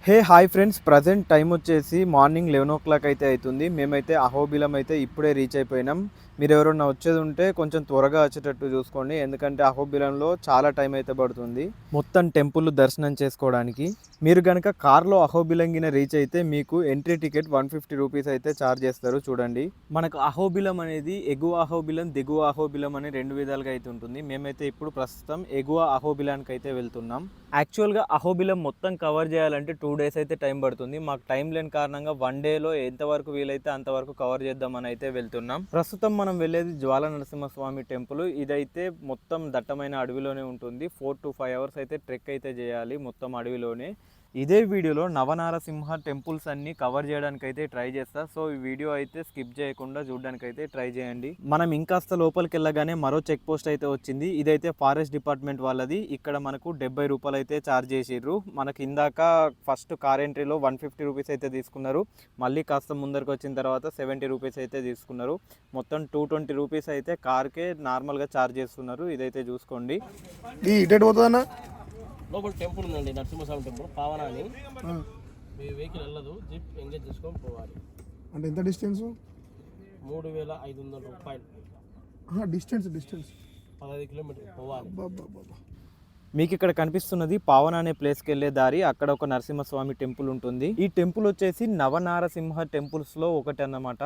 Hi friends, present time వచ్చేసి morning 11 అయితే అవుతుంది. మేమైతే అహోబిలం అయితే ఇప్పుడే రీచ్ అయిపోయినాం. మీరు ఎవరైనా వచ్చేది ఉంటే కొంచెం త్వరగా వచ్చేటట్టు చూసుకోండి, ఎందుకంటే అహోబిలంలో చాలా టైం అయితే పడుతుంది మొత్తం టెంపుల్ దర్శనం చేసుకోవడానికి. మీరు కనుక కార్లో అహోబిలం రీచ్ అయితే మీకు ఎంట్రీ టికెట్ 150 రూపీస్ అయితే ఛార్జ్ చేస్తారు. చూడండి, మనకు అహోబిలం అనేది ఎగువ అహోబిలం, దిగువ అహోబిలం అని రెండు విధాలుగా అయితే ఉంటుంది. మేమైతే ఇప్పుడు ప్రస్తుతం ఎగువ అహోబిలానికి అయితే వెళ్తున్నాం. యాక్చువల్గా అహోబిలం మొత్తం కవర్ చేయాలంటే 2 days అయితే టైం పడుతుంది. మాకు టైం లేని కారణంగా 1 dayలో ఎంతవరకు వీలైతే అంతవరకు కవర్ చేద్దామని అయితే వెళ్తున్నాం. ప్రస్తుతం మనం వెళ్ళేది జ్వాల నరసింహస్వామి టెంపుల్. ఇదైతే మొత్తం దట్టమైన అడవిలోనే ఉంటుంది. 4 to 5 hours అయితే ట్రెక్ అయితే చేయాలి మొత్తం అడవిలోనే. ఇదే వీడియోలో నవనారసింహ టెంపుల్స్ అన్ని కవర్ చేయడానికి అయితే ట్రై చేస్తా. సో ఈ వీడియో అయితే స్కిప్ చేయకుండా చూడడానికి అయితే ట్రై చేయండి. మనం ఇంకాస్త లోపలికి వెళ్ళగానే మరో చెక్ పోస్ట్ అయితే వచ్చింది. ఇదైతే ఫారెస్ట్ డిపార్ట్మెంట్ వాళ్ళది. ఇక్కడ మనకు 70 రూపాయలు అయితే ఛార్జ్ చేసిర్రు. మనకి ఇందాక ఫస్ట్ కార్ ఎంట్రీలో 150 రూపీస్ అయితే తీసుకున్నారు. మళ్ళీ కాస్త ముందరికి వచ్చిన తర్వాత 70 రూపీస్ అయితే తీసుకున్నారు. మొత్తం 220 రూపీస్ అయితే కార్కే నార్మల్గా ఛార్జ్ చేస్తున్నారు. ఇదైతే చూసుకోండి. లోపల టెంపుల్ ఉందండి, నరసింహస్వామి టెంపుల్ పావన అని. మీ వెహికల్ వెళ్ళదు, జీప్ ఎంగేజ్ చేసుకొని పోవాలి. అంటే ఎంత డిస్టెన్స్? 3500 రూపాయలు డిస్టెన్స్ 15 కిలోమీటర్లు పోవాలి. మీకు ఇక్కడ కనిపిస్తున్నది పావన అనే ప్లేస్కి వెళ్ళే దారి. అక్కడ ఒక నరసింహస్వామి టెంపుల్ ఉంటుంది. ఈ టెంపుల్ వచ్చేసి నవనారసింహ టెంపుల్స్లో ఒకటి అన్నమాట.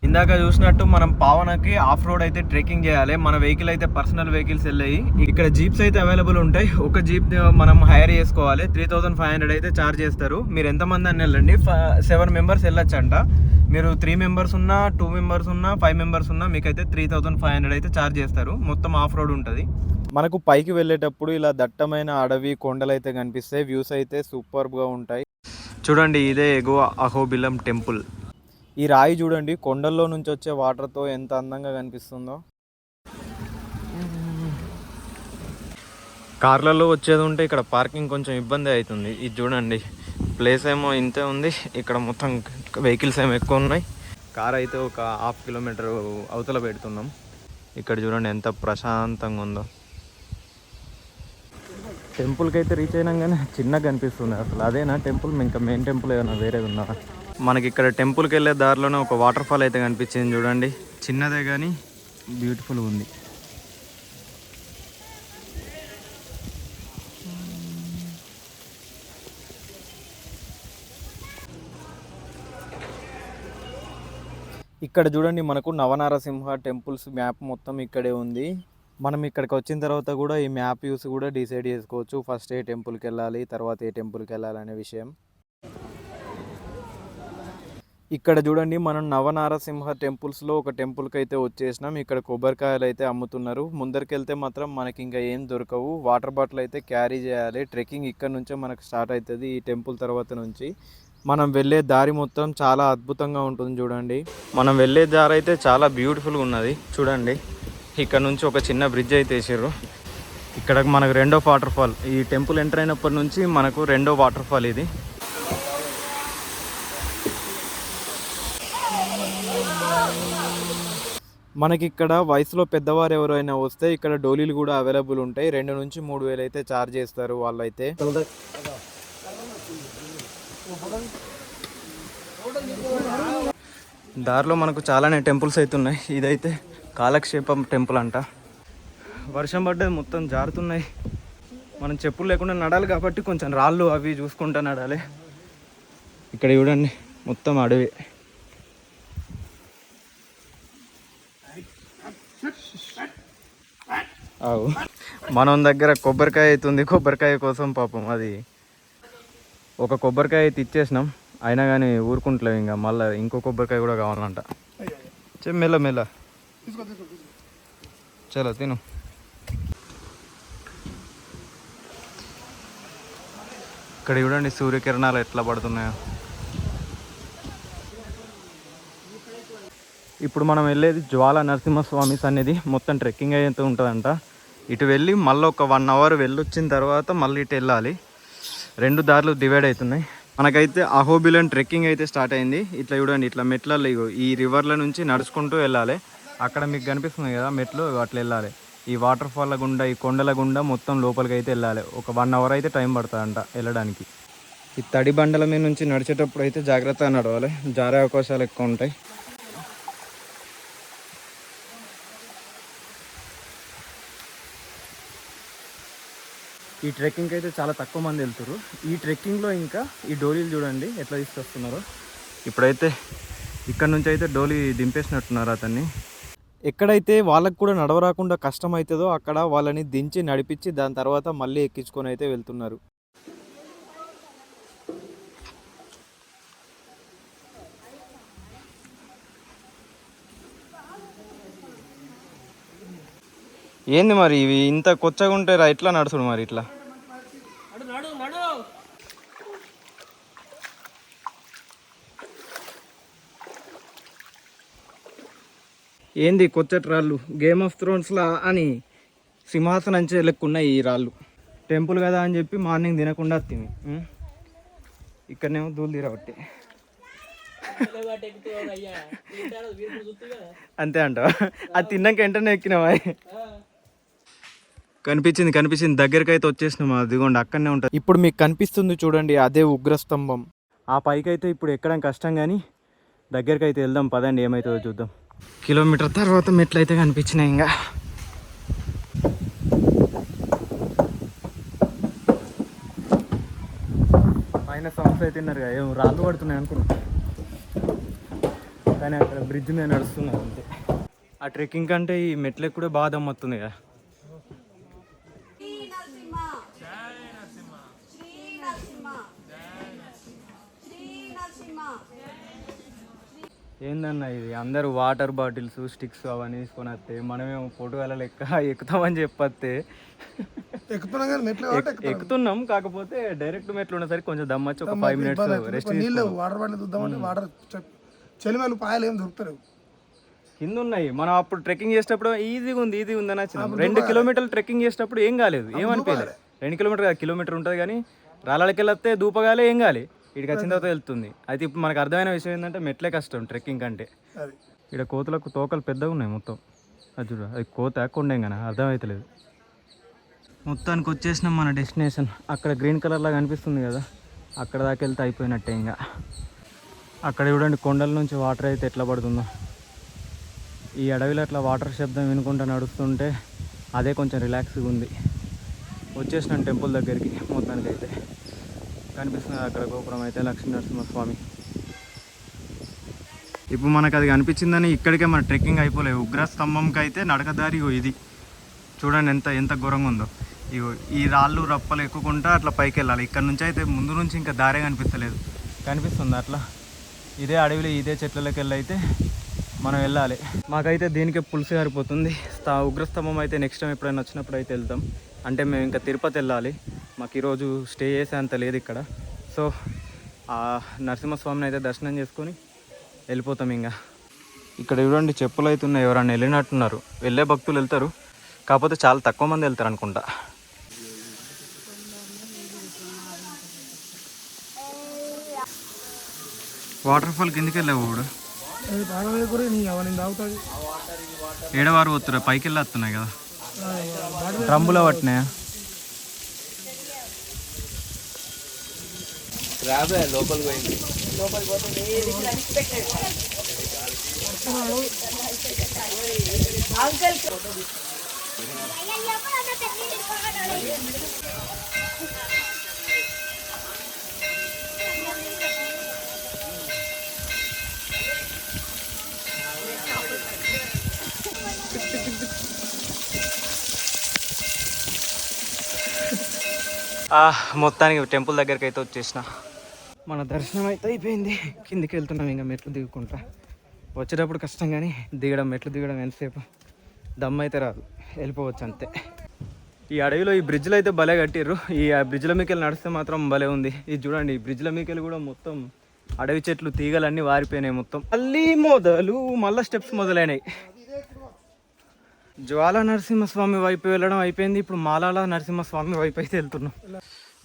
ఇందాక చూసినట్టు మనం పావనకి ఆఫ్ రోడ్ అయితే ట్రెక్కింగ్ చేయాలి. మన వెహికల్ అయితే పర్సనల్ వెహికల్స్ వెళ్ళాయి. ఇక్కడ జీప్స్ అయితే అవైలబుల్ ఉంటాయి. ఒక జీప్ మనం హైర్ చేసుకోవాలి. 3500 అయితే ఛార్జ్ చేస్తారు. మీరు ఎంతమంది అని వెళ్ళండి, 7 members వెళ్ళొచ్చు అంట. మీరు 3 members ఉన్నా, 2 members ఉన్నా, 5 members ఉన్నా మీకైతే 3500 అయితే ఛార్జ్ చేస్తారు. మొత్తం ఆఫ్ రోడ్ ఉంటుంది. మనకు పైకి వెళ్ళేటప్పుడు ఇలా దట్టమైన అడవి, కొండలు అయితే కనిపిస్తాయి. వ్యూస్ అయితే సూపర్గా ఉంటాయి. చూడండి, ఇదే ఎగువ అహోబిలం టెంపుల్. ఈ రాయి చూడండి, కొండల్లో నుంచి వచ్చే వాటర్తో ఎంత అందంగా కనిపిస్తుందో. కార్లలో వచ్చేది ఉంటే ఇక్కడ పార్కింగ్ కొంచెం ఇబ్బంది అవుతుంది. ఇది చూడండి, ప్లేస్ ఏమో ఇంతే ఉంది. ఇక్కడ మొత్తం వెహికల్స్ ఏమో ఎక్కువ ఉన్నాయి. కార్ అయితే ఒక 1/2 kilometer అవతల పెడుతున్నాం. ఇక్కడ చూడండి ఎంత ప్రశాంతంగా ఉందో. టెంపుల్కి అయితే రీచ్ అయినాగానే చిన్నగా కనిపిస్తుంది. అసలు అదేనా టెంపుల్? ఇంకా మెయిన్ టెంపుల్ ఏమైనా వేరే ఉందా? మనకి ఇక్కడ టెంపుల్కి వెళ్ళే దారిలోనే ఒక వాటర్ ఫాల్ అయితే కనిపించింది. చూడండి, చిన్నదే కానీ బ్యూటిఫుల్గా ఉంది. ఇక్కడ చూడండి, మనకు నవనారసింహ టెంపుల్స్ మ్యాప్ మొత్తం ఇక్కడే ఉంది. మనం ఇక్కడికి వచ్చిన తర్వాత కూడా ఈ మ్యాప్ యూస్ కూడా డిసైడ్ చేసుకోవచ్చు, ఫస్ట్ ఏ టెంపుల్కి వెళ్ళాలి, తర్వాత ఏ టెంపుల్కి వెళ్ళాలి అనే విషయం. ఇక్కడ చూడండి, మనం నవనారసింహ టెంపుల్స్లో ఒక టెంపుల్కి అయితే వచ్చేసినాం. ఇక్కడ కొబ్బరికాయలు అయితే అమ్ముతున్నారు. ముందరికి వెళ్తే మాత్రం మనకి ఇంకా ఏం దొరకవు. వాటర్ బాటిల్ అయితే క్యారీ చేయాలి. ట్రెక్కింగ్ ఇక్కడ నుంచే మనకు స్టార్ట్ అవుతుంది. ఈ టెంపుల్ తర్వాత నుంచి మనం వెళ్ళే దారి మొత్తం చాలా అద్భుతంగా ఉంటుంది. చూడండి, మనం వెళ్ళే దారి అయితే చాలా బ్యూటిఫుల్గా ఉన్నది. చూడండి, ఇక్కడ నుంచి ఒక చిన్న బ్రిడ్జ్ అయితే వేసారు. ఇక్కడ మనకు రెండో వాటర్ ఫాల్. ఈ టెంపుల్ ఎంటర్ అయినప్పటి నుంచి మనకు రెండో వాటర్ ఫాల్ ఇది. మనకి ఇక్కడ వయసులో పెద్దవారు ఎవరైనా వస్తే ఇక్కడ డోలీలు కూడా అవైలబుల్ ఉంటాయి. 2 నుంచి 3 వేలు అయితే ఛార్జ్ చేస్తారు వాళ్ళైతే. దారిలో మనకు చాలానే టెంపుల్స్ అయితే ఉన్నాయి. ఇదైతే కాలక్షేపం టెంపుల్ అంట. వర్షం పడ్డది, మొత్తం జారుతున్నాయి. మనం చెప్పులు లేకుండా నడాలి కాబట్టి కొంచెం రాళ్ళు అవి చూసుకుంటూ నడాలి. ఇక్కడ చూడండి, మొత్తం అడవి. మనం దగ్గర కొబ్బరికాయ అవుతుంది. కొబ్బరికాయ కోసం పాపం అది ఒక కొబ్బరికాయ అయితే ఇచ్చేసినాం. అయినా కానీ ఊరుకుంటలేవు. ఇంకా మళ్ళీ ఇంకో కొబ్బరికాయ కూడా కావాలంట. మెల్ల మెల్ల చలో తిను. ఇక్కడ చూడండి సూర్యకిరణాలు ఎట్లా పడుతున్నాయో. ఇప్పుడు మనం వెళ్ళేది జ్వాల నరసింహస్వామి సన్నిధి. మొత్తం ట్రెక్కింగ్ అయితే ఉంటుందంట. ఇటు వెళ్ళి మళ్ళీ ఒక 1 hour వెళ్ళొచ్చిన తర్వాత మళ్ళీ ఇటు వెళ్ళాలి. 2 దారులు డివైడ్ అవుతున్నాయి. మనకైతే అహోబిలం ట్రెక్కింగ్ అయితే స్టార్ట్ అయింది. ఇట్లా చూడండి, ఇట్లా మెట్లలో ఈ రివర్ల నుంచి నడుచుకుంటూ వెళ్ళాలి. అక్కడ మీకు కనిపిస్తుంది కదా మెట్లు, అట్లా వెళ్ళాలి. ఈ వాటర్ ఫాల్ గుండా, ఈ కొండల గుండా మొత్తం లోపలికి అయితే వెళ్ళాలి. ఒక 1 hour అయితే టైం పడుతుందంట వెళ్ళడానికి. ఈ తడి బండల మీద నుంచి నడిచేటప్పుడు అయితే జాగ్రత్తగా నడవాలి, జారే అవకాశాలు ఎక్కువ ఉంటాయి. ఈ ట్రెక్కింగ్కి అయితే చాలా తక్కువ మంది వెళ్తారు. ఈ ట్రెక్కింగ్లో ఇంకా ఈ డోలీలు చూడండి ఎట్లా తీసుకొస్తున్నారో. ఇప్పుడైతే ఇక్కడ నుంచి అయితే డోలీ దింపేసినట్టున్నారు అతన్ని. ఎక్కడైతే వాళ్ళకు కూడా నడవరాకుండా కష్టం అవుతుందో అక్కడ వాళ్ళని దించి నడిపించి దాని తర్వాత మళ్ళీ ఎక్కించుకొని అయితే వెళ్తున్నారు. ఏంది మరి ఇవి ఇంత కొత్తగా ఉంటే ఎట్లా నడుచుడు మరి ఇట్లా? ఏంది కొచ్చటి రాళ్ళు, గేమ్ ఆఫ్ థ్రోన్స్లా అని సింహాసనం లెక్కున్నాయి ఈ రాళ్ళు. టెంపుల్ కదా అని చెప్పి మార్నింగ్ తినకుండా తిని ఇక్కడనేమో దూలు తీరబట్టి అంతే అంటావా? అది తిన్నాక వెంటనే ఎక్కినావా? కనిపించింది దగ్గరికి అయితే వచ్చేసినాం. అదిగోండి అక్కడనే ఉంటుంది. ఇప్పుడు మీకు కనిపిస్తుంది చూడండి, అదే ఉగ్రస్తంభం. ఆ పైకి అయితే ఇప్పుడు ఎక్కడం కష్టం, కానీ దగ్గరికి అయితే వెళ్దాం పదండి, ఏమవుతుందో చూద్దాం. కిలోమీటర్ తర్వాత మెట్లు అయితే కనిపించినాయి. ఇంకా పైన సౌండ్స్ అయితే తిన్నారు కదా, ఏం రాళ్ళు పడుతున్నాయి అనుకున్నాం, కానీ అక్కడ బ్రిడ్జ్ మీద నడుస్తున్నారు అంతే. ఆ ట్రెక్కింగ్ కంటే ఈ మెట్లకి కూడా బాగా దమ్మొస్తుంది కదా. ఏందన్నా ఇది, అందరూ వాటర్ బాటిల్స్ స్టిక్స్ అవన్నీ తీసుకొని వస్తే మనమేమో పోటుగాల లెక్క ఎక్కుతామని చెప్పస్తే ఎక్కుతున్నాం. కాకపోతే డైరెక్ట్ మెట్లు ఉన్నసరికి కొంచెం దమ్మచ్చి ఒక 5 minutes రెస్ట్. వాటర్ బాటిల్ చూద్దామంటే వాటర్ చెలిమేలు పాయలు ఏం దొరుకుతారు కింద ఉన్నాయి. మనం అప్పుడు ట్రెక్కింగ్ చేసేటప్పుడు ఈజీగా ఉంది అని వచ్చినాం. 2 kilometers ట్రెక్కింగ్ చేసేటప్పుడు ఏం కాలేదు, ఏమనిపించలేదు. 2 kilometers కిలోమీటర్ ఉంటుంది, కానీ రాళ్ళకి వెళ్ళొస్తే దూపగాలే ఏం కాలే. ఇక్కడికి వచ్చిన తర్వాత వెళ్తుంది. అయితే ఇప్పుడు మనకు అర్థమైన విషయం ఏంటంటే మెట్లే కష్టం ట్రెక్కింగ్ కంటే. ఇక్కడ కోతులకు తోకలు పెద్దగా ఉన్నాయి మొత్తం. అది చూడ, అది కోత కొండేం కానీ అర్థమవుతలేదు. మొత్తానికి వచ్చేసినాం మన డెస్టినేషన్. అక్కడ గ్రీన్ కలర్ లాగా అనిపిస్తుంది కదా, అక్కడ దాకా వెళ్తే అయిపోయినట్టే. ఇంకా అక్కడ చూడండి కొండల నుంచి వాటర్ అయితే ఎట్లా పడుతుందో. ఈ అడవిలో అట్లా వాటర్ శబ్దం వినుకుంటూ నడుస్తుంటే అదే కొంచెం రిలాక్స్గా ఉంది. వచ్చేసినాం టెంపుల్ దగ్గరికి. మొత్తానికి అయితే కనిపిస్తుంది అక్కడ గోపురం అయితే, లక్ష్మీ నరసింహస్వామి. ఇప్పుడు మనకు అది కనిపించిందని ఇక్కడికే మన ట్రెక్కింగ్ అయిపోలేదు. ఉగ్రస్తంభంకి అయితే నడకదారి ఇది చూడండి ఎంత ఘోరంగా ఉందో. ఈ రాళ్ళు రప్పలు ఎక్కుకుంటా అట్లా పైకి వెళ్ళాలి. ఇక్కడ నుంచి అయితే ముందు నుంచి ఇంకా దారే కనిపిస్తలేదు. కనిపిస్తుంది అట్లా ఇదే అడవిలో ఇదే చెట్లలోకి వెళ్ళి అయితే మనం వెళ్ళాలి. మాకైతే దీనికే పులుసు గారిపోతుంది. ఉగ్రస్తంభం అయితే నెక్స్ట్ టైం ఎప్పుడైనా వచ్చినప్పుడు అయితే వెళ్తాం. అంటే మేము ఇంకా తిరుపతి వెళ్ళాలి. మాకు ఈరోజు స్టే చేసేంత లేదు ఇక్కడ. సో ఆ నరసింహస్వామిని అయితే దర్శనం చేసుకొని వెళ్ళిపోతాం. ఇంకా ఇక్కడ చూడండి చెప్పులు అయితే ఉన్నాయి. ఎవరన్నా వెళ్ళినట్టున్నారు. వెళ్ళే భక్తులు వెళ్తారు, కాకపోతే చాలా తక్కువ మంది వెళ్తారు అనుకుంటా. వాటర్ ఫాల్ కిందికి వెళ్ళావు కూడా ఏడవారు పోతురా, పైకి వెళ్ళి వస్తున్నాయి కదా డ్రమ్ములో పట్టినాయా. లోపలికి పోయింది. మొత్తానికి టెంపుల్ దగ్గరికి అయితే వచ్చేసిన. మన దర్శనం అయితే అయిపోయింది. కిందికి వెళ్తున్నాం ఇంకా మెట్లు దిగుకుంటా. వచ్చేటప్పుడు కష్టం, కానీ మెట్లు దిగడం ఎంతసేపు, దమ్ అయితే రాదు, వెళ్ళిపోవచ్చు అంతే. ఈ అడవిలో ఈ బ్రిడ్జ్లు అయితే భలే కట్టిర్రు. ఈ బ్రిడ్జ్ల మీకెళ్ళి నడిస్తే మాత్రం భలే ఉంది. ఇది చూడండి, ఈ బ్రిడ్జ్ల మీకెళ్ళి కూడా మొత్తం అడవి చెట్లు తీగలన్నీ వారిపోయినాయి మొత్తం. మళ్ళీ స్టెప్స్ మొదలైనాయి. జ్వాల నరసింహస్వామి వైపు వెళ్ళడం అయిపోయింది. ఇప్పుడు మాలాల నరసింహస్వామి వైపు అయితే వెళ్తున్నాం.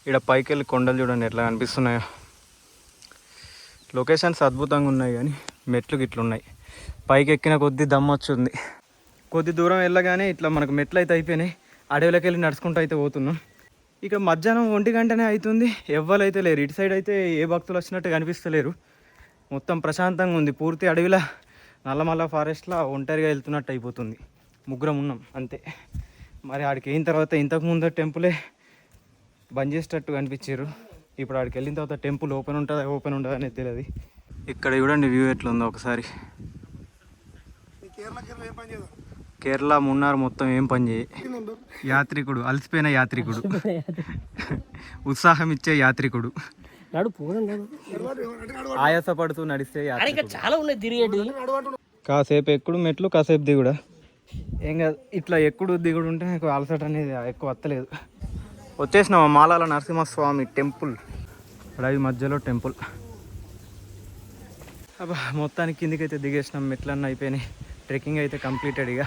ఇక్కడ పైకి వెళ్ళి కొండలు చూడండి ఎట్లా కనిపిస్తున్నాయో. లొకేషన్స్ అద్భుతంగా ఉన్నాయి, కానీ మెట్లు గిట్లు ఉన్నాయి. పైకి ఎక్కిన కొద్దీ దమ్ వచ్చింది. కొద్ది దూరం వెళ్ళగానే ఇట్లా మనకు మెట్లు అయితే అయిపోయినాయి. అడవిలోకి వెళ్ళి నడుచుకుంటూ అయితే పోతున్నాం. ఇక మధ్యాహ్నం 1 గంటనే అవుతుంది, ఎవ్వరైతే లేరు. ఇటు సైడ్ అయితే ఏ భక్తులు వచ్చినట్టు కనిపిస్తలేరు. మొత్తం ప్రశాంతంగా ఉంది. పూర్తి అడవిలా నల్లమల్ల ఫారెస్ట్లా ఒంటరిగా వెళ్తున్నట్టు అయిపోతుంది. ముగ్గురం ఉన్నాం అంతే. మరి ఆడికి అయిన తర్వాత ఇంతకుముందు టెంపులే బంద్ చేసేటట్టు కనిపించారు. ఇప్పుడు ఆడికి వెళ్ళిన తర్వాత టెంపుల్ ఓపెన్ ఉండదు అనేది తెలియదు. ఇక్కడ చూడండి వ్యూ ఎట్లా ఉందో ఒకసారి. కేరళ మున్నార్ మొత్తం ఏం పని చేయి. యాత్రికుడు, అలసిపోయిన యాత్రికుడు, ఉత్సాహం ఇచ్చే యాత్రికుడు, ఆయాసపడుతూ నడిస్తే యాత్రికుడు. చాలా ఉన్నాయి తిరిగేటి. కాసేపు ఎక్కుడు మెట్లు, కాసేపు దిగుడా. ఏం కాదు, ఇట్లా ఎక్కుడు దిగుడు ఉంటే నాకు అలసట అనేది ఎక్కువ వస్తలేదు. వచ్చేసినాం మాలాల నరసింహస్వామి టెంపుల్. అడవి మధ్యలో టెంపుల్. అబ్బా మొత్తానికి కిందికి అయితే దిగేసినాం. మెట్లన్నీ అయిపోయినాయి. ట్రెక్కింగ్ అయితే కంప్లీటెడ్. ఇక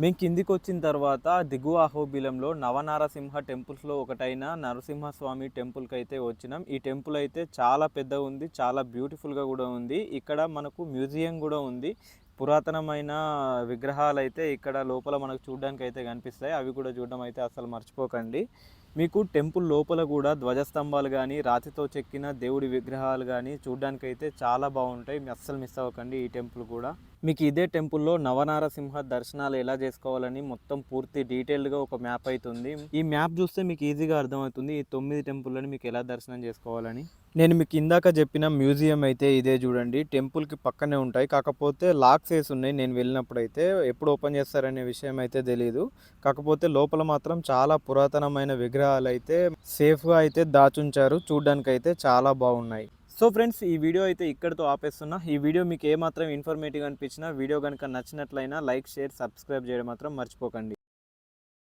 మేము కిందికి వచ్చిన తర్వాత దిగువ అహోబిలంలో నవనారసింహ టెంపుల్స్లో ఒకటైన నరసింహస్వామి టెంపుల్కి అయితే వచ్చినాం. ఈ టెంపుల్ అయితే చాలా పెద్దగా ఉంది, చాలా బ్యూటిఫుల్గా కూడా ఉంది. ఇక్కడ మనకు మ్యూజియం కూడా ఉంది. పురాతనమైన విగ్రహాలు అయితే ఇక్కడ లోపల మనకు చూడడానికి అయితే కనిపిస్తాయి. అవి కూడా చూడడం అయితే అసలు మర్చిపోకండి. మీకు టెంపుల్ లోపల కూడా ధ్వజస్తంభాలు కానీ రాతితో చెక్కిన దేవుడి విగ్రహాలు కానీ చూడడానికి అయితే చాలా బాగుంటాయి. అస్సలు మిస్ అవ్వకండి ఈ టెంపుల్ కూడా. మీకు ఇదే టెంపుల్లో నవనారసింహ దర్శనాలు ఎలా చేసుకోవాలని మొత్తం పూర్తి డీటెయిల్గా ఒక మ్యాప్ అవుతుంది. ఈ మ్యాప్ చూస్తే మీకు ఈజీగా అర్థమవుతుంది ఈ 9 టెంపుల్ని మీకు ఎలా దర్శనం చేసుకోవాలని. నేను మీకు ఇందాక చెప్పిన మ్యూజియం అయితే ఇదే చూడండి. టెంపుల్కి పక్కనే ఉంటాయి, కాకపోతే లాక్స్ వేసి ఉన్నాయి. నేను వెళ్ళినప్పుడు అయితే ఎప్పుడు ఓపెన్ చేస్తారనే విషయం అయితే తెలియదు. కాకపోతే లోపల మాత్రం చాలా పురాతనమైన విగ్రహాలు అయితే సేఫ్గా అయితే దాచుంచారు. చూడడానికి అయితే చాలా బాగున్నాయి. సో ఫ్రెండ్స్, ఈ వీడియో అయితే ఇక్కడితో ఆపేస్తున్నా. ఈ వీడియో మీకు ఏమాత్రం ఇన్ఫర్మేటివ్ అనిపించినా, వీడియో కనుక నచ్చినట్లయినా లైక్, షేర్, సబ్స్క్రైబ్ చేయడం మాత్రం మర్చిపోకండి.